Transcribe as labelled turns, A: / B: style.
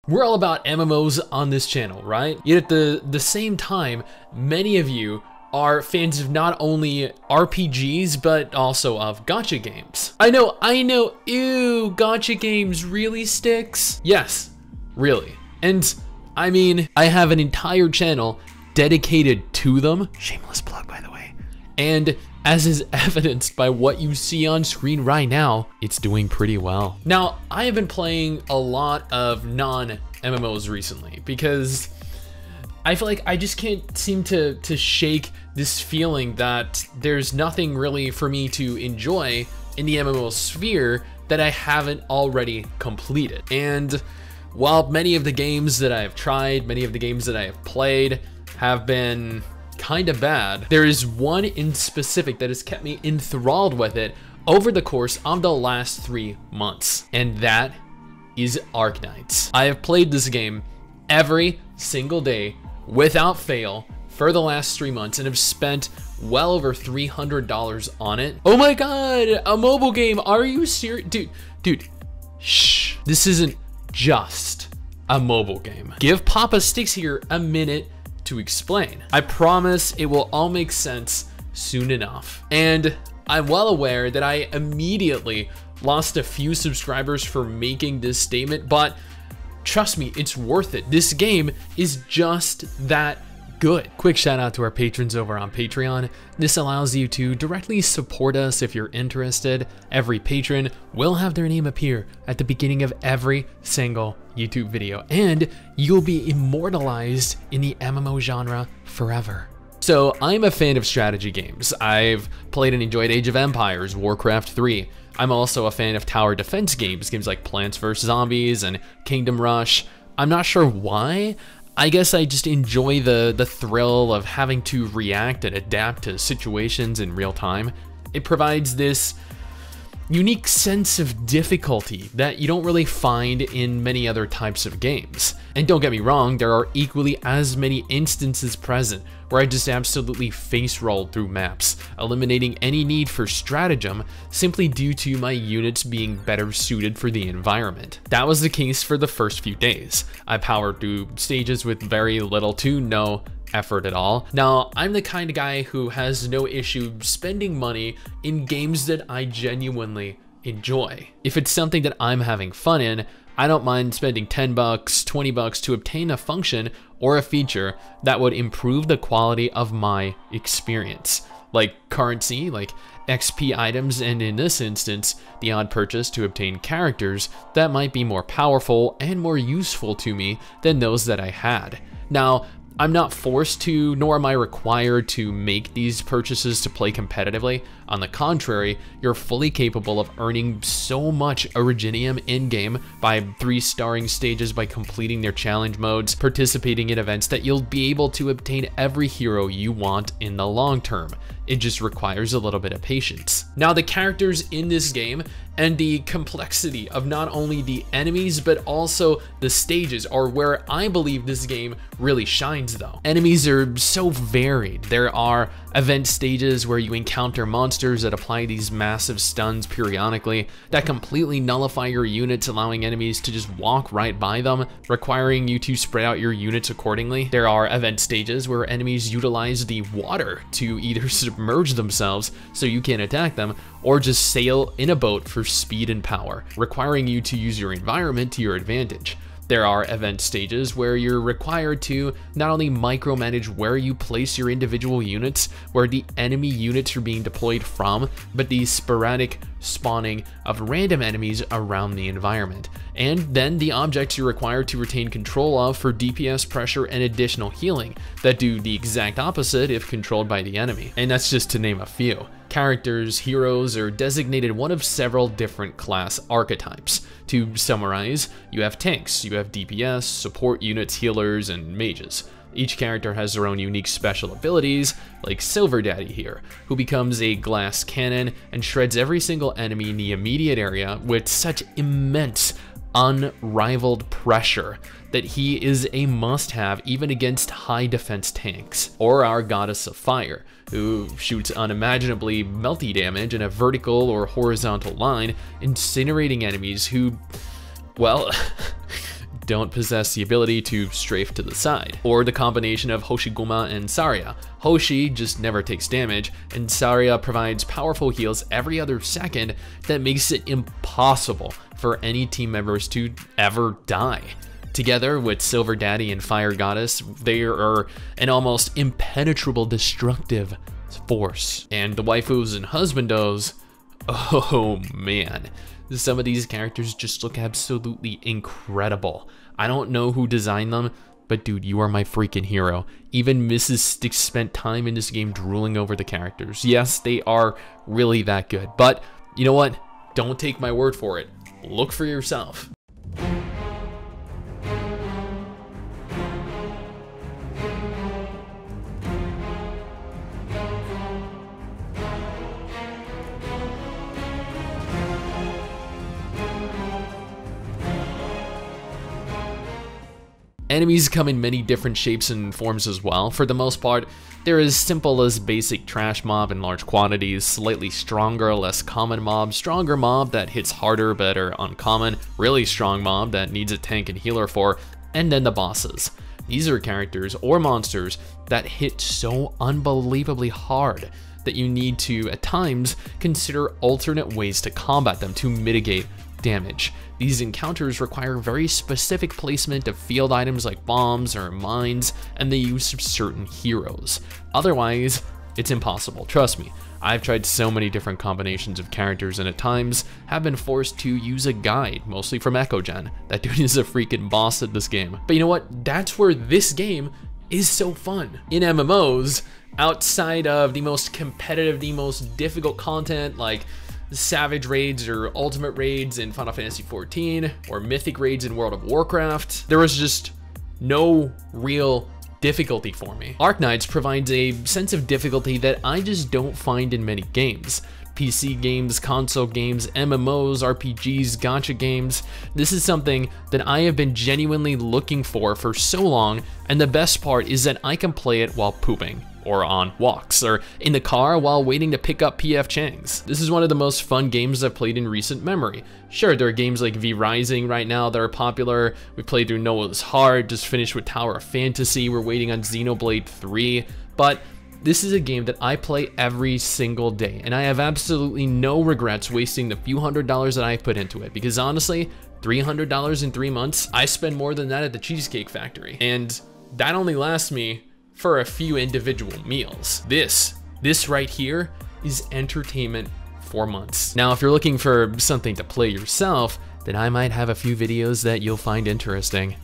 A: We're all about MMOs on this channel, right? Yet at the same time, many of you are fans of not only RPGs, but also of gacha games. I know, ew, gacha games, really, STIX? Yes, really. And I mean, I have an entire channel dedicated to them. Shameless plug, by the way. And as is evidenced by what you see on screen right now, it's doing pretty well. Now, I have been playing a lot of non-MMOs recently because I feel like I just can't seem to shake this feeling that there's nothing really for me to enjoy in the MMO sphere that I haven't already completed. And while many of the games that I've tried, many of the games that I have played have been kind of bad, there is one in specific that has kept me enthralled with it over the course of the last 3 months, and that is ARKNIGHTS. I have played this game every single day without fail for the last 3 months and have spent well over $300 on it. Oh my god, a mobile game, are you serious? Dude, shh, this isn't just a mobile game. Give Papa Stix here a minute to explain. I promise it will all make sense soon enough. And I'm well aware that I immediately lost a few subscribers for making this statement, but trust me, it's worth it. This game is just that good. Quick shout out to our patrons over on Patreon. This allows you to directly support us if you're interested. Every patron will have their name appear at the beginning of every single YouTube video, and you'll be immortalized in the MMO genre forever. So I'm a fan of strategy games. I've played and enjoyed Age of Empires, Warcraft 3. I'm also a fan of tower defense games like Plants vs. Zombies and Kingdom Rush. I'm not sure why. I guess I just enjoy the thrill of having to react and adapt to situations in real time. It provides this unique sense of difficulty that you don't really find in many other types of games. And don't get me wrong, there are equally as many instances present where I just absolutely face rolled through maps, eliminating any need for stratagem simply due to my units being better suited for the environment. That was the case for the first few days. I powered through stages with very little to no effort at all. Now, I'm the kind of guy who has no issue spending money in games that I genuinely enjoy. If it's something that I'm having fun in, I don't mind spending 10 bucks, 20 bucks to obtain a function or a feature that would improve the quality of my experience, like currency, like XP items, and in this instance, the odd purchase to obtain characters that might be more powerful and more useful to me than those that I had. Now, I'm not forced to, nor am I required to make these purchases to play competitively. On the contrary, you're fully capable of earning so much Originium in-game by 3-starring stages by completing their challenge modes, participating in events, that you'll be able to obtain every hero you want in the long term. It just requires a little bit of patience. Now, the characters in this game and the complexity of not only the enemies, but also the stages are where I believe this game really shines though. Enemies are so varied. There are event stages where you encounter monsters that apply these massive stuns periodically that completely nullify your units, allowing enemies to just walk right by them, requiring you to spread out your units accordingly. There are event stages where enemies utilize the water to either submerge themselves so you can't attack them, or just sail in a boat for speed and power, requiring you to use your environment to your advantage. There are event stages where you're required to not only micromanage where you place your individual units, where the enemy units are being deployed from, but the sporadic spawning of random enemies around the environment. And then the objects you're required to retain control of for DPS pressure and additional healing that do the exact opposite if controlled by the enemy. And that's just to name a few. Characters, heroes are designated one of several different class archetypes. To summarize, you have tanks, you have DPS, support units, healers, and mages. Each character has their own unique special abilities, like Silver Daddy here, who becomes a glass cannon and shreds every single enemy in the immediate area with such immense, unrivaled pressure that he is a must-have even against high defense tanks. Or our Goddess of Fire, who shoots unimaginably melty damage in a vertical or horizontal line, incinerating enemies who, well, don't possess the ability to strafe to the side, or the combination of Hoshiguma and Saria. Hoshi just never takes damage, and Saria provides powerful heals every other second that makes it impossible for any team members to ever die. Together with Silver Daddy and Fire Goddess, they are an almost impenetrable destructive force. And the waifus and husbandos, oh man, some of these characters just look absolutely incredible. I don't know who designed them, but dude, you are my freaking hero. Even MMOByte spent time in this game drooling over the characters. Yes, they are really that good, but you know what? Don't take my word for it. Look for yourself. Enemies come in many different shapes and forms as well. For the most part, they're as simple as basic trash mob in large quantities, slightly stronger, less common mob, stronger mob that hits harder but are uncommon, really strong mob that needs a tank and healer for, and then the bosses. These are characters or monsters that hit so unbelievably hard that you need to, at times, consider alternate ways to combat them to mitigate damage. These encounters require very specific placement of field items like bombs or mines and the use of certain heroes. Otherwise, it's impossible. Trust me, I've tried so many different combinations of characters and at times have been forced to use a guide, mostly from EchoGen. That dude is a freaking boss at this game. But you know what? That's where this game is so fun. In MMOs, outside of the most competitive, the most difficult content like Savage raids or ultimate raids in Final Fantasy XIV or mythic raids in World of Warcraft, there was just no real difficulty for me. ARKNIGHTS provides a sense of difficulty that I just don't find in many games. PC games, console games, MMOs, RPGs, gacha games. This is something that I have been genuinely looking for so long, and the best part is that I can play it while pooping, or on walks, or in the car while waiting to pick up PF Chang's. This is one of the most fun games I've played in recent memory. Sure, there are games like V Rising right now that are popular. We played through Noah's Heart, just finished with Tower of Fantasy, we're waiting on Xenoblade 3, but this is a game that I play every single day, and I have absolutely no regrets wasting the few $100s that I've put into it, because honestly, $300 in 3 months, I spend more than that at the Cheesecake Factory, and that only lasts me for a few individual meals. This right here is entertainment for months. Now, if you're looking for something to play yourself, then I might have a few videos that you'll find interesting.